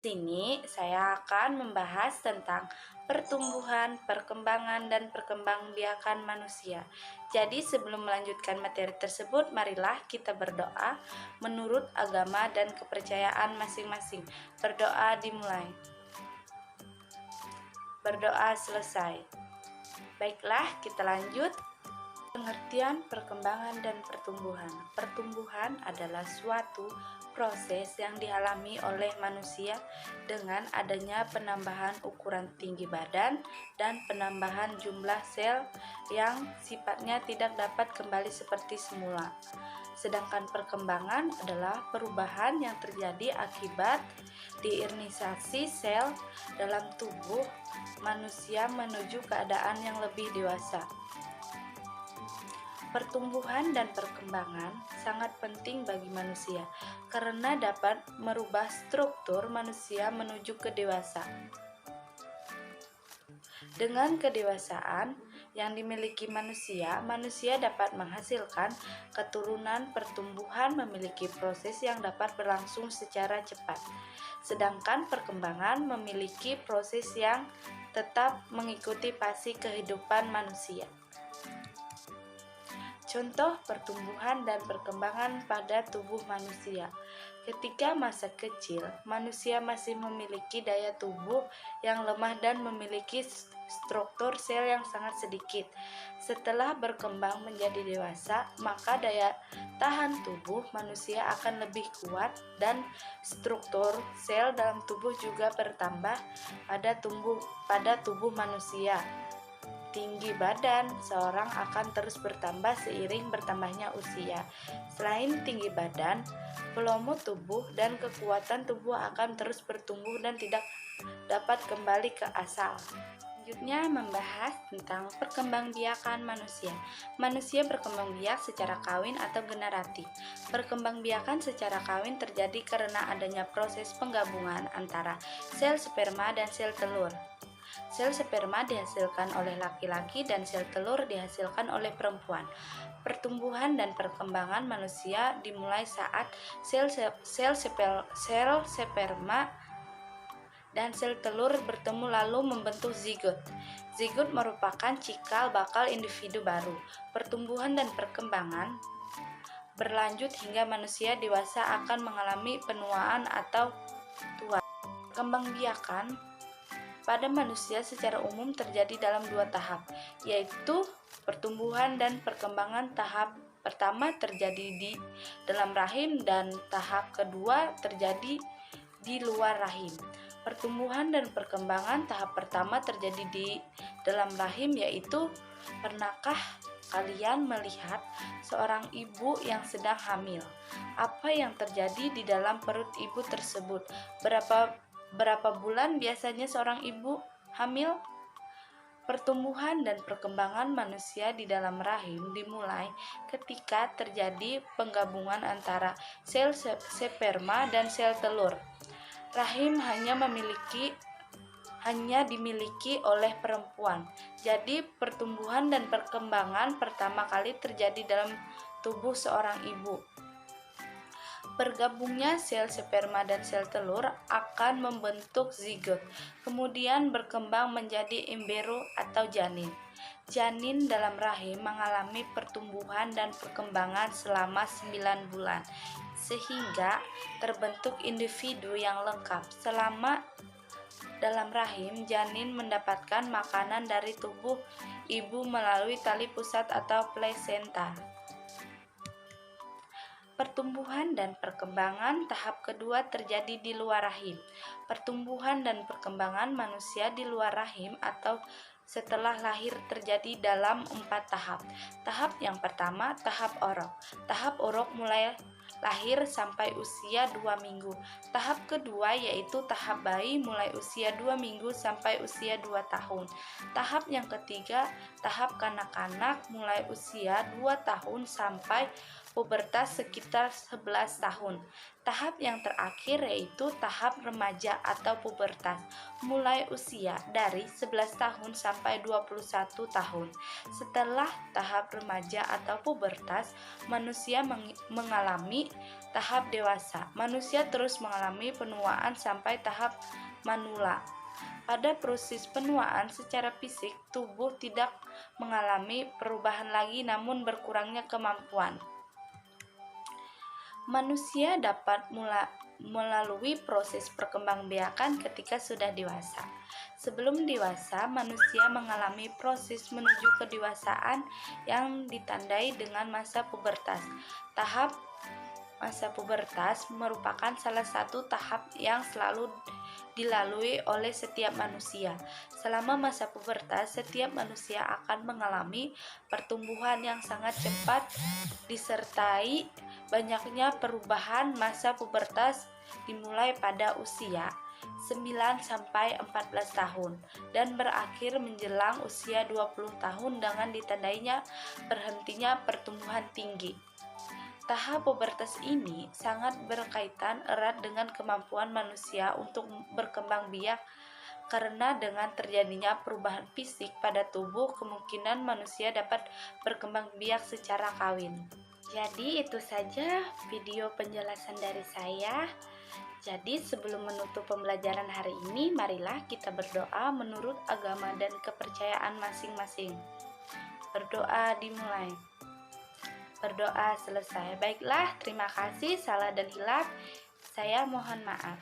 Sini saya akan membahas tentang pertumbuhan, perkembangan, dan perkembangbiakan manusia. Jadi sebelum melanjutkan materi tersebut, marilah kita berdoa menurut agama dan kepercayaan masing-masing. Berdoa dimulai. Berdoa selesai. Baiklah, kita lanjut. Pengertian perkembangan dan pertumbuhan. Pertumbuhan adalah suatu proses yang dialami oleh manusia dengan adanya penambahan ukuran tinggi badan dan penambahan jumlah sel yang sifatnya tidak dapat kembali seperti semula. Sedangkan perkembangan adalah perubahan yang terjadi akibat diorganisasi sel dalam tubuh manusia menuju keadaan yang lebih dewasa. Pertumbuhan dan perkembangan sangat penting bagi manusia karena dapat merubah struktur manusia menuju ke dewasa. Dengan kedewasaan yang dimiliki manusia, manusia dapat menghasilkan keturunan. Pertumbuhan memiliki proses yang dapat berlangsung secara cepat, sedangkan perkembangan memiliki proses yang tetap mengikuti fase kehidupan manusia. Contoh pertumbuhan dan perkembangan pada tubuh manusia. Ketika masa kecil, manusia masih memiliki daya tubuh yang lemah dan memiliki struktur sel yang sangat sedikit. Setelah berkembang menjadi dewasa, maka daya tahan tubuh manusia akan lebih kuat dan struktur sel dalam tubuh juga bertambah pada tubuh manusia. Tinggi badan seorang akan terus bertambah seiring bertambahnya usia. Selain tinggi badan, volume tubuh dan kekuatan tubuh akan terus bertumbuh dan tidak dapat kembali ke asal. Selanjutnya membahas tentang perkembangbiakan manusia. Manusia berkembang biak secara kawin atau generatif. Perkembangbiakan secara kawin terjadi karena adanya proses penggabungan antara sel sperma dan sel telur. Sel sperma dihasilkan oleh laki-laki dan sel telur dihasilkan oleh perempuan. Pertumbuhan dan perkembangan manusia dimulai saat sel sperma dan sel telur bertemu lalu membentuk zigot. Zigot merupakan cikal bakal individu baru. Pertumbuhan dan perkembangan berlanjut hingga manusia dewasa akan mengalami penuaan atau tua. Perkembangbiakan pada manusia secara umum terjadi dalam dua tahap, yaitu pertumbuhan dan perkembangan. Tahap pertama terjadi di dalam rahim dan tahap kedua terjadi di luar rahim. Pertumbuhan dan perkembangan tahap pertama terjadi di dalam rahim, yaitu pernahkah kalian melihat seorang ibu yang sedang hamil? Apa yang terjadi di dalam perut ibu tersebut? Berapa bulan biasanya seorang ibu hamil? Pertumbuhan dan perkembangan manusia di dalam rahim dimulai ketika terjadi penggabungan antara sel sperma dan sel telur. Rahim hanya dimiliki oleh perempuan. Jadi pertumbuhan dan perkembangan pertama kali terjadi dalam tubuh seorang ibu. Bergabungnya sel sperma dan sel telur akan membentuk zigot, kemudian berkembang menjadi embrio atau janin. Janin dalam rahim mengalami pertumbuhan dan perkembangan selama 9 bulan, sehingga terbentuk individu yang lengkap. Selama dalam rahim, janin mendapatkan makanan dari tubuh ibu melalui tali pusat atau plasenta. Pertumbuhan dan perkembangan tahap kedua terjadi di luar rahim. Pertumbuhan dan perkembangan manusia di luar rahim atau setelah lahir terjadi dalam 4 tahap. Tahap yang pertama, tahap orok. Tahap orok mulai lahir sampai usia 2 minggu. Tahap kedua yaitu tahap bayi mulai usia 2 minggu sampai usia 2 tahun. Tahap yang ketiga, tahap kanak-kanak mulai usia 2 tahun sampai pubertas sekitar 11 tahun. Tahap yang terakhir yaitu tahap remaja atau pubertas, mulai usia dari 11 tahun sampai 21 tahun. Setelah tahap remaja atau pubertas, manusia mengalami tahap dewasa. Manusia terus mengalami penuaan sampai tahap manula. Pada proses penuaan secara fisik, tubuh tidak mengalami perubahan lagi namun berkurangnya kemampuan. Manusia dapat melalui proses perkembangbiakan ketika sudah dewasa. Sebelum dewasa, manusia mengalami proses menuju kedewasaan yang ditandai dengan masa pubertas. Tahap masa pubertas merupakan salah satu tahap yang selalu dilalui oleh setiap manusia. Selama masa pubertas, setiap manusia akan mengalami pertumbuhan yang sangat cepat disertai banyaknya perubahan. Masa pubertas dimulai pada usia 9 sampai 14 tahun dan berakhir menjelang usia 20 tahun dengan ditandainya berhentinya pertumbuhan tinggi. Tahap pubertas ini sangat berkaitan erat dengan kemampuan manusia untuk berkembang biak karena dengan terjadinya perubahan fisik pada tubuh, kemungkinan manusia dapat berkembang biak secara kawin. Jadi itu saja video penjelasan dari saya. Jadi sebelum menutup pembelajaran hari ini, marilah kita berdoa menurut agama dan kepercayaan masing-masing. Berdoa dimulai. Berdoa selesai. Baiklah, terima kasih. Salah dan hilaf, saya mohon maaf.